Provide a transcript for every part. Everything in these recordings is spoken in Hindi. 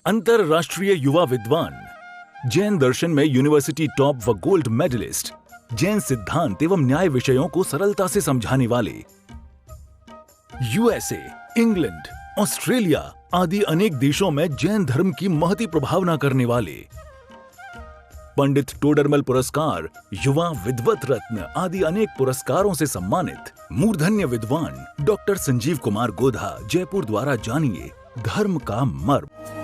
अंतरराष्ट्रीय युवा विद्वान, जैन दर्शन में यूनिवर्सिटी टॉप व गोल्ड मेडलिस्ट, जैन सिद्धांत एवं न्याय विषयों को सरलता से समझाने वाले, यूएसए, इंग्लैंड, ऑस्ट्रेलिया आदि अनेक देशों में जैन धर्म की महती प्रभावना करने वाले, पंडित टोडरमल पुरस्कार, युवा विद्वत रत्न आदि अनेक पुरस्कारों से सम्मानित मूर्धन्य विद्वान डॉक्टर संजीव कुमार गोधा जयपुर द्वारा जानिए धर्म का मर्म।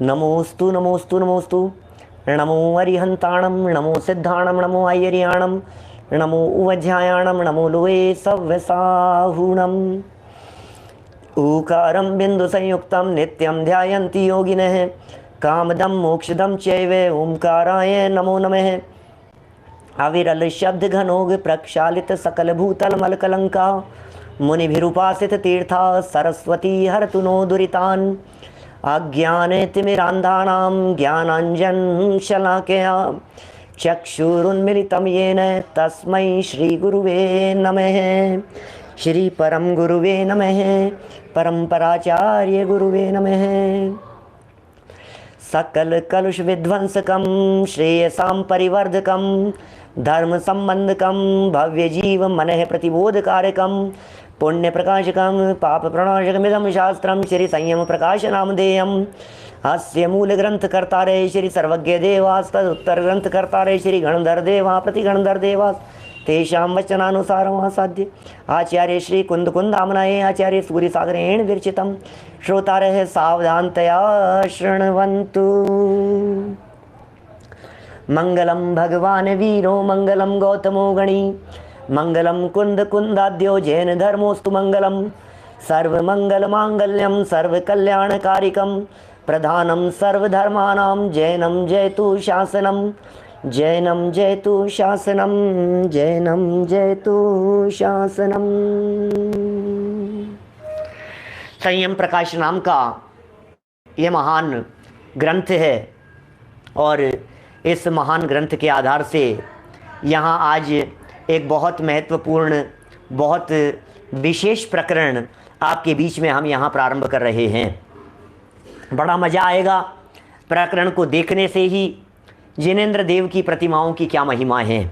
नमोस्तु नमोस्तु नमोस्तु। नमो अरिहंताणम, नमो सिद्धाणम, नमो अय्यरियाणम, नमो उवध्यायाणम, नमो लोये सव्यसाहुणम। ऊकारं बिंदु संयुक्तं नित्यं ध्यायन्ति योगिनः, कामदं मोक्षदं चैव ओंकाराय नमो नमः। अविरल शब्द घनोग प्रक्षालित सकल भूतल मल कलंका, मुनिभिरुपासित तीर्था सरस्वती हरतु नो दुरितान्। अज्ञानतिमिरान्धानां ज्ञानाञ्जन शलाकया चक्षुरुन्मिलितं येन तस्मै श्रीगुरुवे नमः। श्री परम गुरुवे नमः, परम्पराचार्य गुरुवे नमः। सकल कलुष विध्वंसकं श्रेयसां परिवर्धकं, धर्म संबंधकं भव्य जीव मनः प्रतिबोधकारकं, पुण्य प्रकाशकं पाप प्रणाशकमिदं शास्त्रं श्री संयम प्रकाश नामधेयम्। अस्य मूल ग्रंथ कर्तारे श्री सर्वज्ञ देवास्तदुत्तर ग्रंथ कर्तारे श्री गणधर देवा प्रतिगणधर देवास तेषां वचनानुसारम् आसाद्य आचार्य श्री कुंद कुंदामनाये आचार्य सूर्य सागरेण विरचितं श्रोतारः सावधानतया शृण्वन्तु। मंगलम भगवान वीरो मंगलम गौतमो गणी, मंगलम कुंद कुंदाद्यो जैन धर्मोस्तु मंगलम। सर्वमंगल मांगल्यम सर्वकल्याणकारिकम, प्रधानम सर्वधर्मानां जैनम जयतु शासनम, जैनम जयतु शासनम, जैनम जयतु शासनम। संयम प्रकाश नाम का ये महान ग्रंथ है और इस महान ग्रंथ के आधार से यहाँ आज एक बहुत महत्वपूर्ण, बहुत विशेष प्रकरण आपके बीच में हम यहाँ प्रारंभ कर रहे हैं। बड़ा मज़ा आएगा प्रकरण को देखने से ही। जिनेंद्र देव की प्रतिमाओं की क्या महिमा है।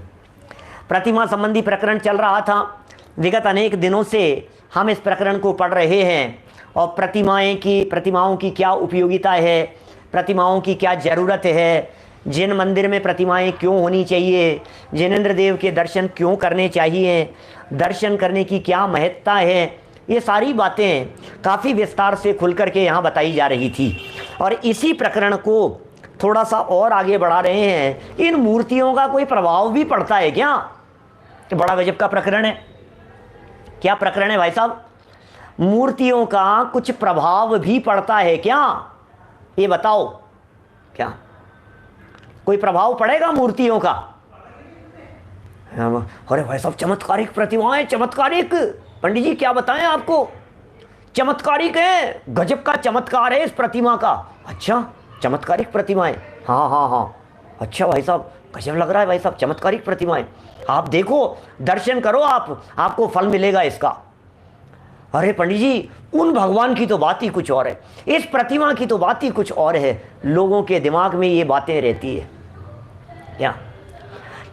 प्रतिमा संबंधी प्रकरण चल रहा था, विगत अनेक दिनों से हम इस प्रकरण को पढ़ रहे हैं और प्रतिमाओं की क्या उपयोगिता है, प्रतिमाओं की क्या ज़रूरत है, जिन मंदिर में प्रतिमाएं क्यों होनी चाहिए, जिनेंद्र देव के दर्शन क्यों करने चाहिए, दर्शन करने की क्या महत्ता है, ये सारी बातें काफ़ी विस्तार से खुल करके यहाँ बताई जा रही थी। और इसी प्रकरण को थोड़ा सा और आगे बढ़ा रहे हैं। इन मूर्तियों का कोई प्रभाव भी पड़ता है क्या? तो बड़ा गजब का प्रकरण है। क्या प्रकरण है भाई साहब? मूर्तियों का कुछ प्रभाव भी पड़ता है क्या? ये बताओ, क्या कोई प्रभाव पड़ेगा मूर्तियों का? अरे भाई साहब, चमत्कारिक प्रतिमाएं, चमत्कारिक। पंडित जी क्या बताएं आपको, चमत्कारिक है, गजब का चमत्कार है इस प्रतिमा का। अच्छा, चमत्कारिक प्रतिमाएं, हाँ हाँ हाँ, अच्छा भाई साहब, गजब लग रहा है भाई साहब, चमत्कारिक प्रतिमाएं, आप देखो, दर्शन करो आप, आपको फल मिलेगा इसका। अरे पंडित जी, उन भगवान की तो बात ही कुछ और है, इस प्रतिमा की तो बात ही कुछ और है। लोगों के दिमाग में ये बातें रहती है क्या?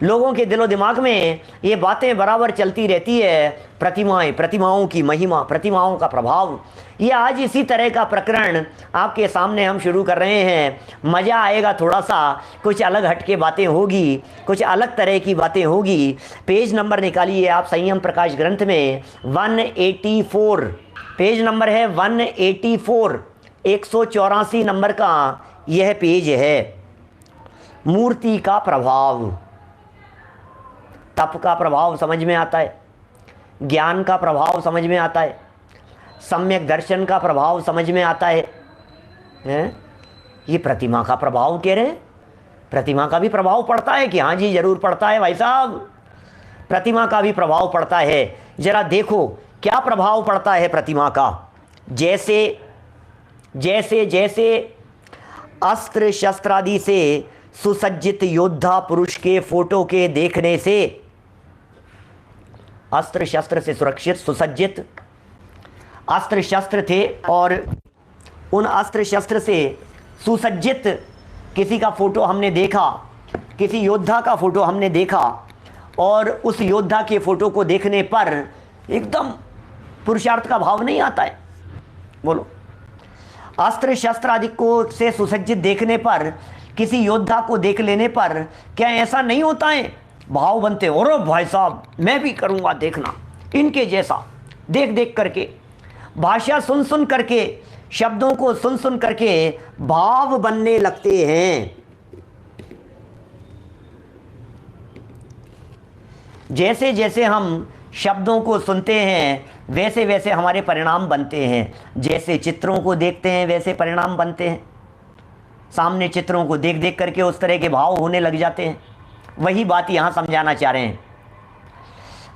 लोगों के दिलो दिमाग में ये बातें बराबर चलती रहती है। प्रतिमाएं, प्रतिमाओं की महिमा, प्रतिमाओं का प्रभाव। ये आज इसी तरह का प्रकरण आपके सामने हम शुरू कर रहे हैं। मज़ा आएगा थोड़ा सा, कुछ अलग हटके बातें होगी, कुछ अलग तरह की बातें होगी। पेज नंबर निकालिए आप संयम प्रकाश ग्रंथ में 184, पेज नंबर है 184, 184 नंबर का यह पेज है। मूर्ति का प्रभाव, तप का प्रभाव समझ में आता है, ज्ञान का प्रभाव समझ में आता है, सम्यक दर्शन का प्रभाव समझ में आता है, हैं? ये प्रतिमा का प्रभाव कह रहे हैं। प्रतिमा का भी प्रभाव पड़ता है कि हाँ जी जरूर पड़ता है भाई साहब, प्रतिमा का भी प्रभाव पड़ता है। जरा देखो क्या प्रभाव पड़ता है प्रतिमा का। जैसे जैसे जैसे अस्त्र शस्त्र आदि से सुसज्जित योद्धा पुरुष के फोटो के देखने से, अस्त्र शस्त्र से सुरक्षित सुसज्जित अस्त्र शस्त्र थे और उन अस्त्र शस्त्र से सुसज्जित किसी का फोटो हमने देखा, किसी योद्धा का फोटो हमने देखा, और उस योद्धा के फोटो को देखने पर एकदम पुरुषार्थ का भाव नहीं आता है। बोलो, अस्त्र शस्त्र आदि को से सुसज्जित देखने पर, किसी योद्धा को देख लेने पर क्या ऐसा नहीं होता है, भाव बनते हैं, और भाई साहब मैं भी करूंगा देखना इनके जैसा, देख देख करके, भाषा सुन सुन करके, शब्दों को सुन सुन करके भाव बनने लगते हैं। जैसे जैसे हम शब्दों को सुनते हैं वैसे वैसे हमारे परिणाम बनते हैं। जैसे चित्रों को देखते हैं वैसे परिणाम बनते हैं। सामने चित्रों को देख देख करके उस तरह के भाव होने लग जाते हैं। वही बात यहाँ समझाना चाह रहे हैं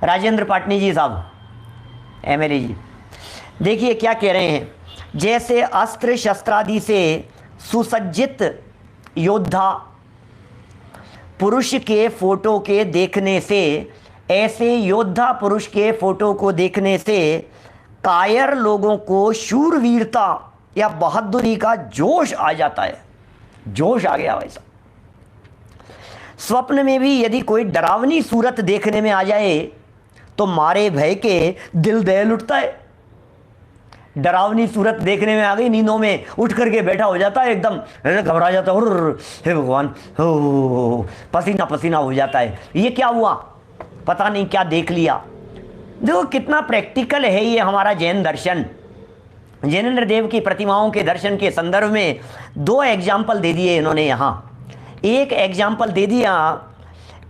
राजेंद्र पाटनी जी साहब, एमएलए जी। देखिए क्या कह रहे हैं। जैसे अस्त्र शस्त्रादि से सुसज्जित योद्धा पुरुष के फोटो के देखने से, ऐसे योद्धा पुरुष के फोटो को देखने से कायर लोगों को शूरवीरता या बहादुरी का जोश आ जाता है। जोश आ गया वैसा। स्वप्न में भी यदि कोई डरावनी सूरत देखने में आ जाए तो मारे भय के दिल दहल उठता है। डरावनी सूरत देखने में आ गई, नींदों में उठ करके बैठा हो जाता है, एकदम घबरा जाता है, हे भगवान, हो पसीना पसीना हो जाता है। ये क्या हुआ, पता नहीं क्या देख लिया। देखो कितना प्रैक्टिकल है ये हमारा जैन दर्शन। जैनेन्द्र देव की प्रतिमाओं के दर्शन के संदर्भ में दो एग्जाम्पल दे दिए इन्होंने यहाँ। एक एग्जाम्पल दे दिया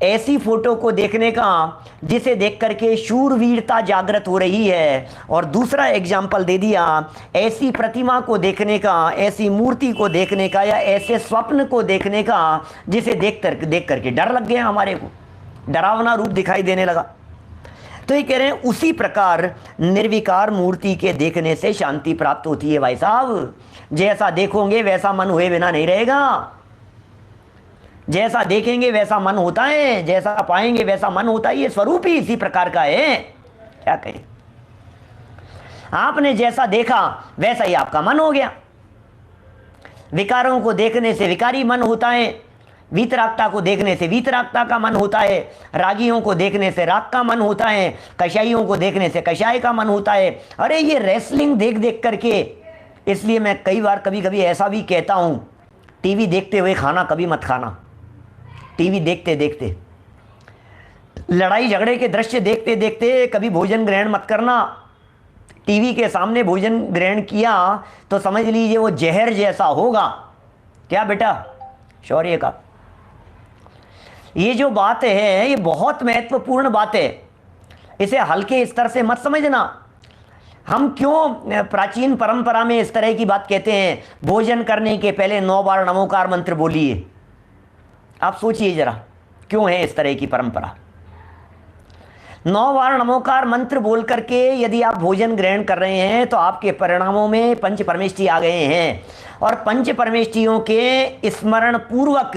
ऐसी फोटो को देखने का जिसे देख करके शूरवीरता जागृत हो रही है, और दूसरा एग्जाम्पल दे दिया ऐसी प्रतिमा को देखने का, ऐसी मूर्ति को देखने का, या ऐसे स्वप्न को देखने का जिसे देख करके डर लग गया, हमारे को डरावना रूप दिखाई देने लगा। तो ये कह रहे हैं उसी प्रकार निर्विकार मूर्ति के देखने से शांति प्राप्त होती है भाई साहब। जैसा देखोगे वैसा मन हुए बिना नहीं रहेगा। जैसा देखेंगे वैसा मन होता है, जैसा पाएंगे वैसा मन होता है। ये स्वरूप ही इसी प्रकार का है। क्या कहें, आपने जैसा देखा वैसा ही आपका मन हो गया। विकारों को देखने से विकारी मन होता है, वीतरागता को देखने से वीतरागता का मन होता है, रागियों को देखने से राग का मन होता है, कषाइयों को देखने से कषाय का मन होता है। अरे ये रेसलिंग देख देख करके, इसलिए मैं कई बार कभी कभी ऐसा भी कहता हूं, टीवी देखते हुए खाना कभी मत खाना। टीवी देखते देखते, लड़ाई झगड़े के दृश्य देखते देखते कभी भोजन ग्रहण मत करना। टीवी के सामने भोजन ग्रहण किया तो समझ लीजिए वो जहर जैसा होगा। क्या बेटा, शौर्य का ये जो बात है ये बहुत महत्वपूर्ण बात है। इसे हल्के स्तर से मत समझना। हम क्यों प्राचीन परंपरा में इस तरह की बात कहते हैं, भोजन करने के पहले 9 बार नमोकार मंत्र बोलिए। आप सोचिए जरा, क्यों है इस तरह की परंपरा। 9 बार नमोकार मंत्र बोल करके यदि आप भोजन ग्रहण कर रहे हैं तो आपके परिणामों में पंच परमेष्टि आ गए हैं, और पंच परमेष्टियों के स्मरण पूर्वक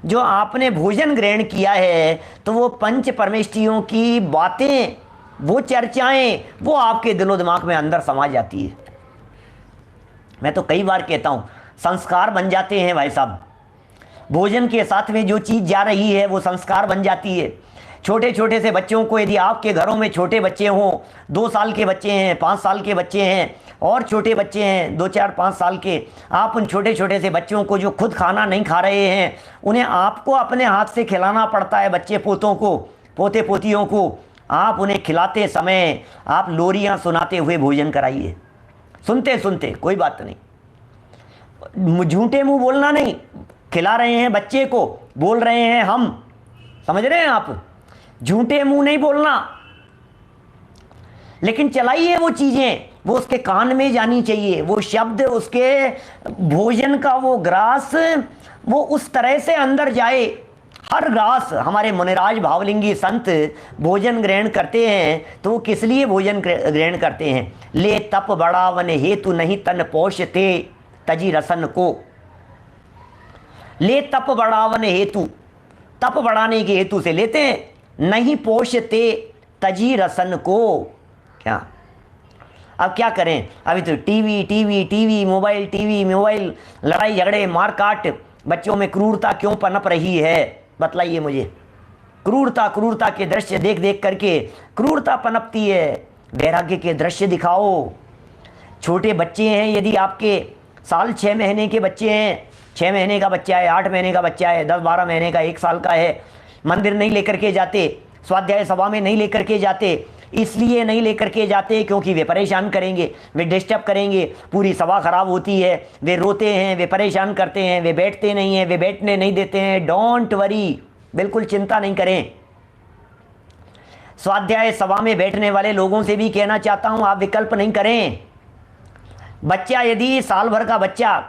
जो आपने भोजन ग्रहण किया है तो वो पंच परमेष्टियों की बातें, वो चर्चाएं, वो आपके दिलो दिमाग में अंदर समा जाती है। मैं तो कई बार कहता हूं, संस्कार बन जाते हैं भाई साहब। भोजन के साथ में जो चीज़ जा रही है वो संस्कार बन जाती है। छोटे छोटे से बच्चों को, यदि आपके घरों में छोटे बच्चे हों, 2 साल के बच्चे हैं, 5 साल के बच्चे हैं, और छोटे बच्चे हैं 2, 4, 5 साल के, आप उन छोटे छोटे से बच्चों को जो खुद खाना नहीं खा रहे हैं, उन्हें आपको अपने हाथ से खिलाना पड़ता है। बच्चे पोतों को, पोते पोतियों को आप उन्हें खिलाते समय आप लोरियां सुनाते हुए भोजन कराइए। सुनते सुनते, कोई बात नहीं, झूठे मुंह बोलना नहीं। खिला रहे हैं बच्चे को, बोल रहे हैं हम, समझ रहे हैं आप, झूठे मुंह नहीं बोलना, लेकिन चलाइए वो चीजें, वो उसके कान में जानी चाहिए, वो शब्द, उसके भोजन का वो ग्रास, वो उस तरह से अंदर जाए। हर ग्रास, हमारे मुनिराज भावलिंगी संत भोजन ग्रहण करते हैं तो वो किस लिए भोजन ग्रहण करते हैं? ले तप बढ़ावन हेतु नहीं तन पोषते तजी रसन को। ले तप बढ़ावन हेतु, तप बढ़ाने के हेतु से लेते हैं, नहीं पोषते तजी रसन को। क्या अब क्या करें? अभी तो TV TV TV, mobile TV mobile, लड़ाई झगड़े मार काट, बच्चों में क्रूरता क्यों पनप रही है? बतलाइए मुझे। क्रूरता, क्रूरता के दृश्य देख देख करके क्रूरता पनपती है। वैराग्य के दृश्य दिखाओ। छोटे बच्चे हैं, यदि आपके साल 6 महीने के बच्चे हैं, 6 महीने का बच्चा है, 8 महीने का बच्चा है, 10-12 महीने का, 1 साल का है, मंदिर नहीं लेकर के जाते, स्वाध्याय सभा में नहीं लेकर के जाते, इसलिए नहीं लेकर के जाते क्योंकि वे परेशान करेंगे, वे डिस्टर्ब करेंगे, पूरी सभा खराब होती है, वे रोते हैं, वे परेशान करते हैं, वे बैठते नहीं हैं, वे बैठने नहीं देते हैं। डोंट वरी, बिल्कुल चिंता नहीं करें। स्वाध्याय सभा में बैठने वाले लोगों से भी कहना चाहता हूं, आप विकल्प नहीं करें। बच्चा, यदि साल भर का बच्चा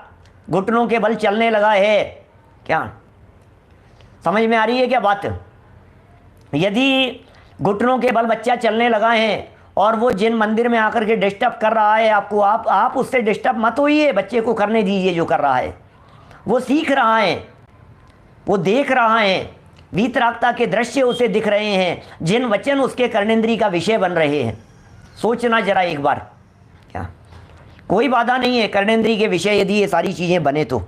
घुटनों के बल चलने लगा है, क्या समझ में आ रही है क्या बात? यदि घुटनों के बल बच्चा चलने लगा है और वो जिन मंदिर में आकर के डिस्टर्ब कर रहा है आपको, आप उससे डिस्टर्ब मत होइए, बच्चे को करने दीजिए जो कर रहा है। वो सीख रहा है, वो देख रहा है, वीतरागता के दृश्य उसे दिख रहे हैं, जिन वचन उसके कर्णेंद्रिय का विषय बन रहे हैं। सोचना जरा एक बार, क्या कोई बाधा नहीं है कर्णेंद्रिय के विषय यदि ये सारी चीज़ें बने तो।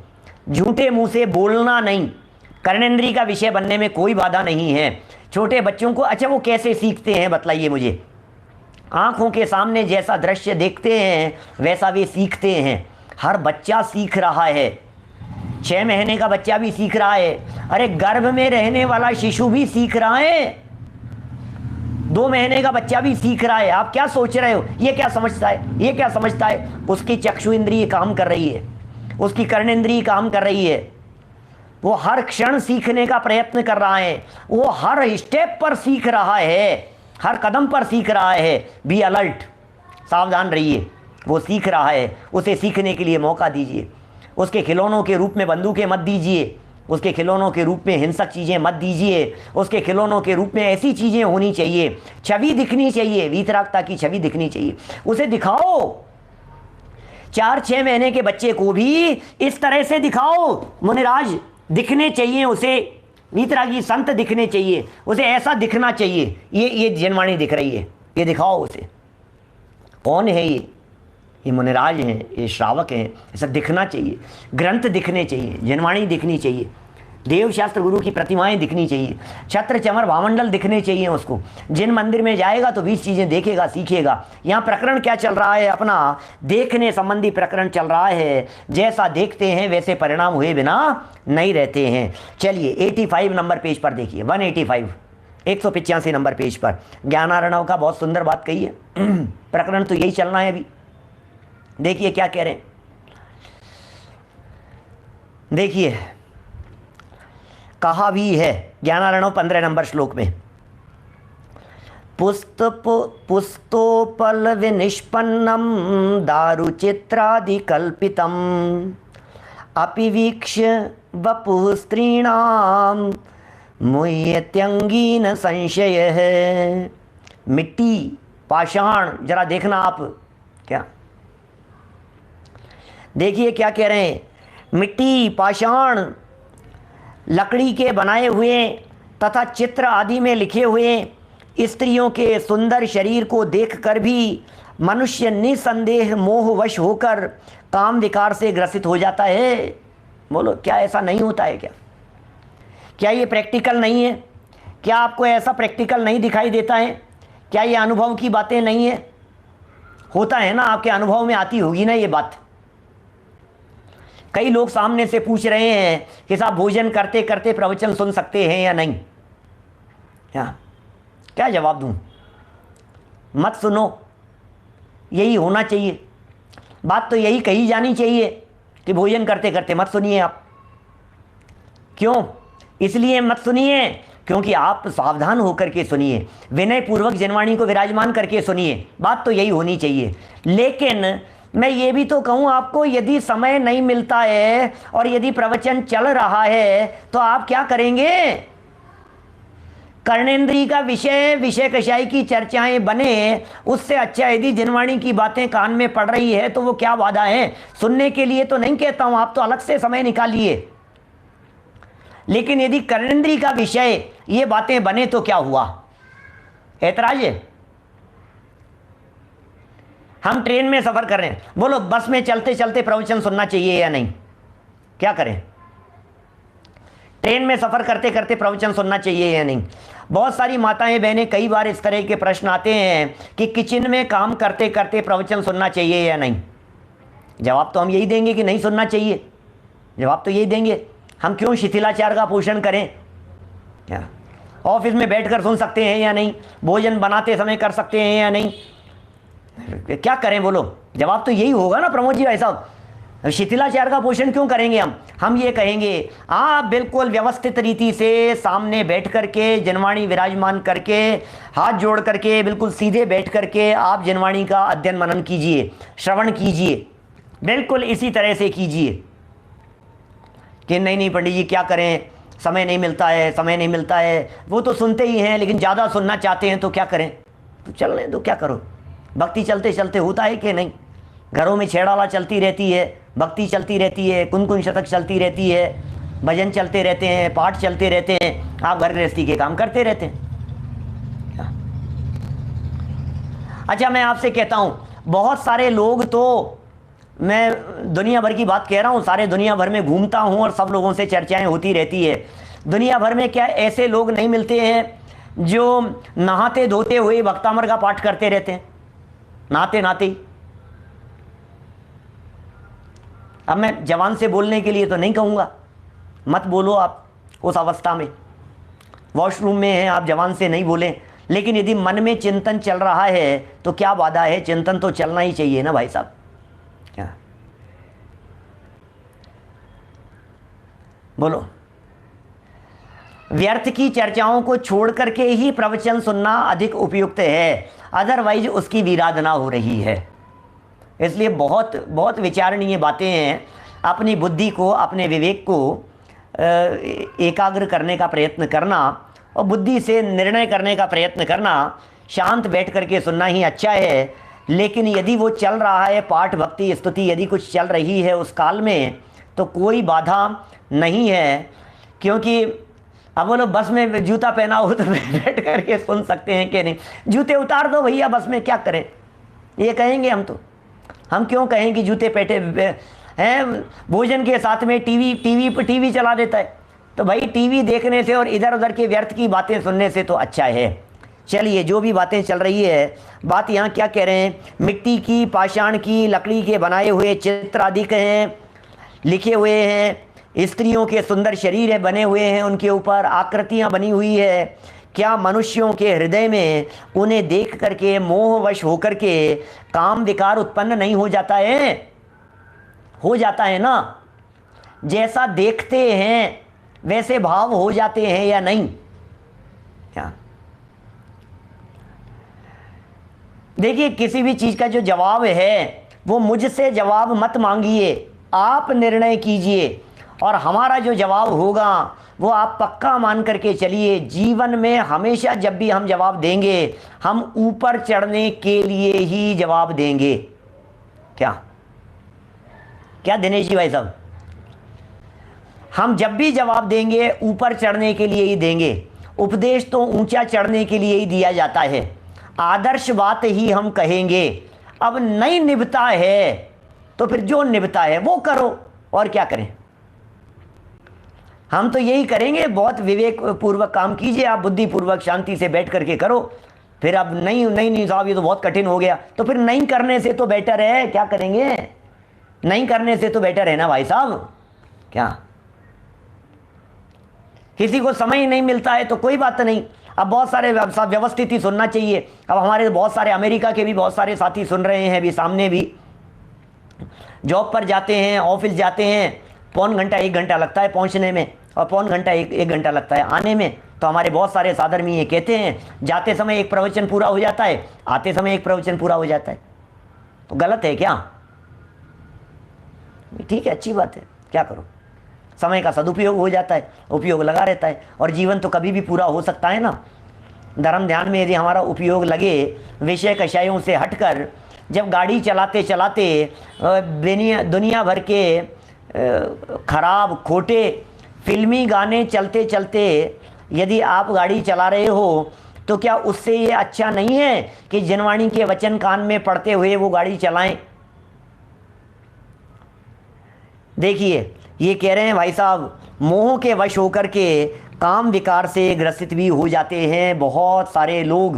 झूठे मुंह से बोलना नहीं, कर्णेंद्रिय का विषय बनने में कोई बाधा नहीं है। छोटे बच्चों को, अच्छा वो कैसे सीखते हैं बतलाइए मुझे? आंखों के सामने जैसा दृश्य देखते हैं वैसा वे सीखते हैं। हर बच्चा सीख रहा है, 6 महीने का बच्चा भी सीख रहा है, अरे गर्भ में रहने वाला शिशु भी सीख रहा है, 2 महीने का बच्चा भी सीख रहा है। आप क्या सोच रहे हो? ये क्या समझता है? ये क्या समझता है? उसकी चक्षु इंद्रिय काम कर रही है, उसकी कर्णेंद्रिय काम कर रही है, वो हर क्षण सीखने का प्रयत्न कर रहा है, वो हर स्टेप पर सीख रहा है, हर कदम पर सीख रहा है। बी अलर्ट, सावधान रहिए, वो सीख रहा है, उसे सीखने के लिए मौका दीजिए। उसके खिलौनों के रूप में बंदूकें मत दीजिए, उसके खिलौनों के रूप में हिंसक चीज़ें मत दीजिए, उसके खिलौनों के रूप में ऐसी चीज़ें होनी चाहिए, छवि दिखनी चाहिए, वीतरागता की छवि दिखनी चाहिए, उसे दिखाओ। 4-6 महीने के बच्चे को भी इस तरह से दिखाओ। मुनिराज दिखने चाहिए उसे, वीतरागी संत दिखने चाहिए उसे, ऐसा दिखना चाहिए। ये जनवाणी दिख रही है, ये दिखाओ उसे। कौन है ये मुनिराज हैं, ये श्रावक हैं, ऐसा दिखना चाहिए। ग्रंथ दिखने चाहिए, जनवाणी दिखनी चाहिए, देवशास्त्र गुरु की प्रतिमाएं दिखनी चाहिए, छत्र चमर भामंडल दिखने चाहिए उसको। जिन मंदिर में जाएगा तो 20 चीज़ें देखेगा, सीखेगा। यहाँ प्रकरण क्या चल रहा है? अपना देखने संबंधी प्रकरण चल रहा है। जैसा देखते हैं वैसे परिणाम हुए बिना नहीं रहते हैं। चलिए 85 नंबर पेज पर देखिए, 185, 185 नंबर पेज पर ज्ञानार्णव का बहुत सुंदर बात कही है। प्रकरण तो यही चलना है अभी। देखिए क्या कह रहे हैं, देखिए कहा भी है ज्ञानार्णव 15 नंबर श्लोक में, पुस्तोपल विनिष्पन्नम दारुचित्रादि कल्पितम अपिवीक्ष्य वपुः स्त्रीणाम मुह्यत्यंगीन संशयः। मिट्टी, पाषाण, जरा देखना आप क्या, देखिए क्या कह रहे हैं, मिट्टी, पाषाण, लकड़ी के बनाए हुए तथा चित्र आदि में लिखे हुए स्त्रियों के सुंदर शरीर को देखकर भी मनुष्य निसंदेह मोहवश होकर काम विकार से ग्रसित हो जाता है। बोलो, क्या ऐसा नहीं होता है क्या? क्या ये प्रैक्टिकल नहीं है? क्या आपको ऐसा प्रैक्टिकल नहीं दिखाई देता है? क्या ये अनुभव की बातें नहीं है? होता है ना, आपके अनुभव में आती होगी ना ये बात। कई लोग सामने से पूछ रहे हैं कि साहब भोजन करते करते प्रवचन सुन सकते हैं या नहीं? क्या जवाब दूं? मत सुनो, यही होना चाहिए। बात तो यही कही जानी चाहिए कि भोजन करते करते मत सुनिए आप। क्यों इसलिए मत सुनिए? क्योंकि आप सावधान होकर के सुनिए, विनय पूर्वक जनवाणी को विराजमान करके सुनिए। बात तो यही होनी चाहिए। लेकिन मैं ये भी तो कहूँ आपको, यदि समय नहीं मिलता है और यदि प्रवचन चल रहा है तो आप क्या करेंगे? कर्णेंद्री का विषय कषाय की चर्चाएं बने, उससे अच्छा यदि जनवाणी की बातें कान में पड़ रही है तो वो क्या बाधा है? सुनने के लिए तो नहीं कहता हूं, आप तो अलग से समय निकालिए। लेकिन यदि कर्णेंद्री का विषय ये बातें बने तो क्या हुआ? ऐतराज है? हम ट्रेन में सफर कर रहे हैं, बोलो बस में चलते चलते प्रवचन सुनना चाहिए या नहीं? क्या करें? ट्रेन में सफर करते करते प्रवचन सुनना चाहिए या नहीं? बहुत सारी माताएं बहनें, कई बार इस तरह के प्रश्न आते हैं कि किचन में काम करते करते प्रवचन सुनना चाहिए या नहीं? जवाब तो हम यही देंगे कि नहीं सुनना चाहिए। जवाब तो यही देंगे। हम क्यों शिथिलाचार का पोषण करें? ऑफिस में बैठकर सुन सकते हैं या नहीं? भोजन बनाते समय कर सकते हैं या नहीं? क्या करें बोलो? जवाब तो यही होगा ना प्रमोद जी भाई साहब। शिथिलाचार का पोषण क्यों करेंगे हम ये कहेंगे आप बिल्कुल व्यवस्थित रीति से सामने बैठ करके जनवाणी विराजमान करके हाथ जोड़ करके बिल्कुल सीधे बैठ करके आप जनवाणी का अध्ययन मनन कीजिए, श्रवण कीजिए, बिल्कुल इसी तरह से कीजिए। कि नहीं पंडित जी क्या करें, समय नहीं मिलता है, समय नहीं मिलता है। वो तो सुनते ही हैं लेकिन ज़्यादा सुनना चाहते हैं तो क्या करें? तो चलने दो, क्या करो। भक्ति चलते चलते होता है कि नहीं? घरों में छेड़ाला चलती रहती है, भक्ति चलती रहती है, कुन शतक चलती रहती है, भजन चलते रहते हैं, पाठ चलते रहते हैं, आप घर गृहस्थी के काम करते रहते हैं। अच्छा मैं आपसे कहता हूं, बहुत सारे लोग, तो मैं दुनिया भर की बात कह रहा हूं, सारे दुनिया भर में घूमता हूं और सब लोगों से चर्चाएं होती रहती है। दुनिया भर में क्या ऐसे लोग नहीं मिलते हैं जो नहाते धोते हुए भक्तामर का पाठ करते रहते हैं? नहाते नहाते ही। अब मैं जवान से बोलने के लिए तो नहीं कहूँगा, मत बोलो आप उस अवस्था में, वॉशरूम में हैं आप, जवान से नहीं बोलें। लेकिन यदि मन में चिंतन चल रहा है तो क्या बाधा है? चिंतन तो चलना ही चाहिए ना भाई साहब। क्या बोलो? व्यर्थ की चर्चाओं को छोड़ करके ही प्रवचन सुनना अधिक उपयुक्त है, अदरवाइज उसकी विराधना हो रही है। इसलिए बहुत बहुत विचारणीय बातें हैं। अपनी बुद्धि को, अपने विवेक को एकाग्र करने का प्रयत्न करना और बुद्धि से निर्णय करने का प्रयत्न करना, शांत बैठ करके सुनना ही अच्छा है। लेकिन यदि वो चल रहा है, पाठ भक्ति स्तुति यदि कुछ चल रही है उस काल में, तो कोई बाधा नहीं है। क्योंकि अब बोलो बस में जूता पहना हो तो बैठ करके सुन सकते हैं कि नहीं? जूते उतार दो भैया, बस में क्या करें? ये कहेंगे हम तो। हम क्यों कहें कि जूते पहटे हैं? भोजन के साथ में टीवी चला देता है, तो भाई टीवी देखने से और इधर उधर के व्यर्थ की बातें सुनने से तो अच्छा है। चलिए, जो भी बातें चल रही है, बात यहाँ क्या कह रहे हैं? मिट्टी की, पाषाण की, लकड़ी के बनाए हुए चित्र आदि के हैं, लिखे हुए हैं, स्त्रियों के सुंदर शरीर है बने हुए हैं, उनके ऊपर आकृतियाँ बनी हुई है। क्या मनुष्यों के हृदय में उन्हें देख करके मोहवश होकर के काम विकार उत्पन्न नहीं हो जाता है? हो जाता है ना। जैसा देखते हैं वैसे भाव हो जाते हैं या नहीं? क्या देखिए, किसी भी चीज का जो जवाब है वो मुझसे जवाब मत मांगिए, आप निर्णय कीजिए। और हमारा जो जवाब होगा वो आप पक्का मान करके चलिए, जीवन में हमेशा जब भी हम जवाब देंगे हम ऊपर चढ़ने के लिए ही जवाब देंगे। क्या क्या दिनेश जी भाई साहब, हम जब भी जवाब देंगे ऊपर चढ़ने के लिए ही देंगे। उपदेश तो ऊंचा चढ़ने के लिए ही दिया जाता है, आदर्श बात ही हम कहेंगे। अब नहीं निभता है तो फिर जो निभता है वो करो, और क्या करें। हम तो यही करेंगे, बहुत विवेक पूर्वक काम कीजिए आप, बुद्धि पूर्वक शांति से बैठ करके करो। फिर अब नहीं नहीं नहीं साहब ये तो बहुत कठिन हो गया, तो फिर नहीं करने से तो बेटर है, क्या करेंगे, नहीं करने से तो बेटर है ना भाई साहब। क्या किसी को समय ही नहीं मिलता है तो कोई बात नहीं, अब बहुत सारे व्यवस्थित ही सुनना चाहिए। अब हमारे बहुत सारे अमेरिका के भी बहुत सारे साथी सुन रहे हैं, अभी सामने भी जॉब पर जाते हैं, ऑफिस जाते हैं, पौन घंटा 1 घंटा लगता है पहुंचने में और पौन घंटा 1 घंटा लगता है आने में। तो हमारे बहुत सारे साधर्मी ये कहते हैं जाते समय एक प्रवचन पूरा हो जाता है, आते समय एक प्रवचन पूरा हो जाता है। तो गलत है क्या? ठीक है, अच्छी बात है, क्या करो, समय का सदुपयोग हो जाता है, उपयोग लगा रहता है, और जीवन तो कभी भी पूरा हो सकता है ना। धर्म ध्यान में यदि हमारा उपयोग लगे विषय कषायों से हटकर, जब गाड़ी चलाते चलाते दुनिया भर के खराब खोटे फिल्मी गाने चलते चलते यदि आप गाड़ी चला रहे हो, तो क्या उससे ये अच्छा नहीं है कि जनवाणी के वचन कान में पढ़ते हुए वो गाड़ी चलाएं? देखिए ये कह रहे हैं भाई साहब, मोह के वश होकर के काम विकार से ग्रसित भी हो जाते हैं बहुत सारे लोग,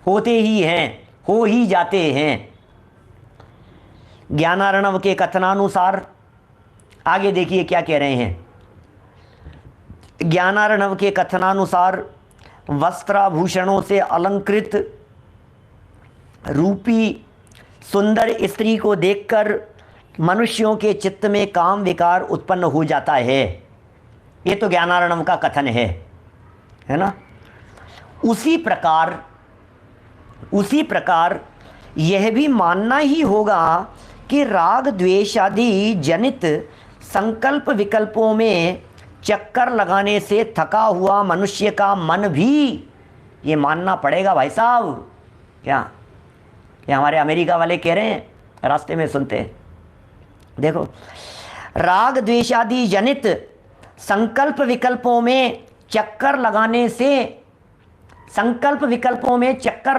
होते ही हैं, हो ही जाते हैं। ज्ञानार्णव के कथनानुसार आगे देखिए क्या कह रहे हैं। ज्ञानार्णव के कथनानुसार वस्त्राभूषणों से अलंकृत रूपी सुंदर स्त्री को देखकर मनुष्यों के चित्त में काम विकार उत्पन्न हो जाता है। ये तो ज्ञानार्णव का कथन है ना। उसी प्रकार यह भी मानना ही होगा कि राग द्वेष आदि जनित संकल्प विकल्पों में चक्कर लगाने से थका हुआ मनुष्य का मन भी, ये मानना पड़ेगा भाई साहब। क्या ये हमारे अमेरिका वाले कह रहे हैं, रास्ते में सुनते हैं, देखो, राग द्वेषादि जनित संकल्प विकल्पों में चक्कर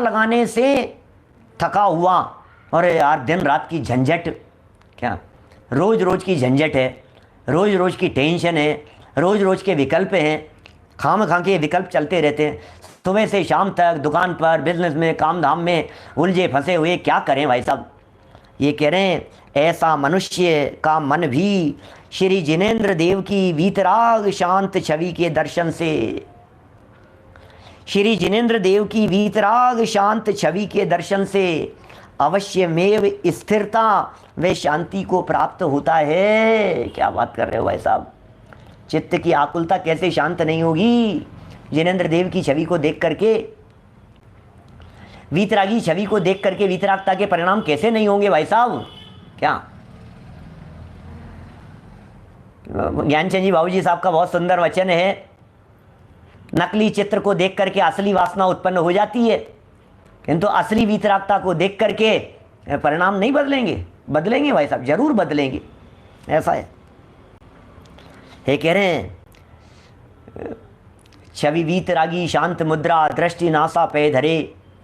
लगाने से थका हुआ, और यार दिन रात की झंझट, क्या रोज रोज की झंझट है, रोज रोज की टेंशन है, रोज रोज के विकल्प हैं, खाम खा के विकल्प चलते रहते हैं, सुबह से शाम तक दुकान पर बिजनेस में काम धाम में उलझे फंसे हुए, क्या करें भाई साहब। ये कह रहे हैं ऐसा मनुष्य का मन भी श्री जिनेंद्र देव की वीतराग शांत छवि के दर्शन से, श्री जिनेंद्र देव की वीतराग शांत छवि के दर्शन से अवश्यमेव स्थिरता व शांति को प्राप्त होता है। क्या बात कर रहे हो भाई साहब, चित्त की आकुलता कैसे शांत नहीं होगी जिनेंद्र देव की छवि को देख करके, वीतरागी छवि को देख करके वीतरागता के परिणाम कैसे नहीं होंगे भाई साहब। क्या ज्ञानचंद जी बाबूजी साहब का बहुत सुंदर वचन है, नकली चित्र को देख करके असली वासना उत्पन्न हो जाती है, किंतु असली वीतरागता को देख करके परिणाम नहीं बदलेंगे भाई साहब, जरूर बदलेंगे, ऐसा है। कह रहे हैं छवि वीतरागी शांत मुद्रा दृष्टि नासा पे धरे,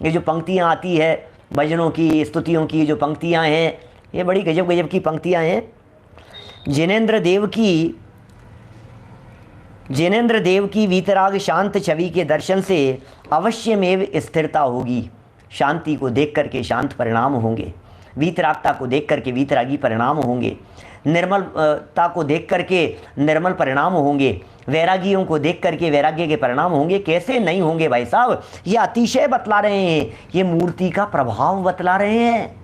ये जो पंक्तियां आती है भजनों की स्तुतियों की जो पंक्तियां हैं, ये बड़ी गजब गजब की पंक्तियां हैं। जिनेंद्र देव की वीतराग शांत छवि के दर्शन से अवश्यमेव स्थिरता होगी, शांति को देख करके शांत परिणाम होंगे, वीतरागता को देख करके वीतरागी परिणाम होंगे, निर्मलता को देख करके निर्मल परिणाम होंगे, वैरागियों को देख करके वैराग्य के परिणाम होंगे। कैसे नहीं होंगे भाई साहब, ये अतिशय बतला रहे हैं, ये मूर्ति का प्रभाव बतला रहे हैं।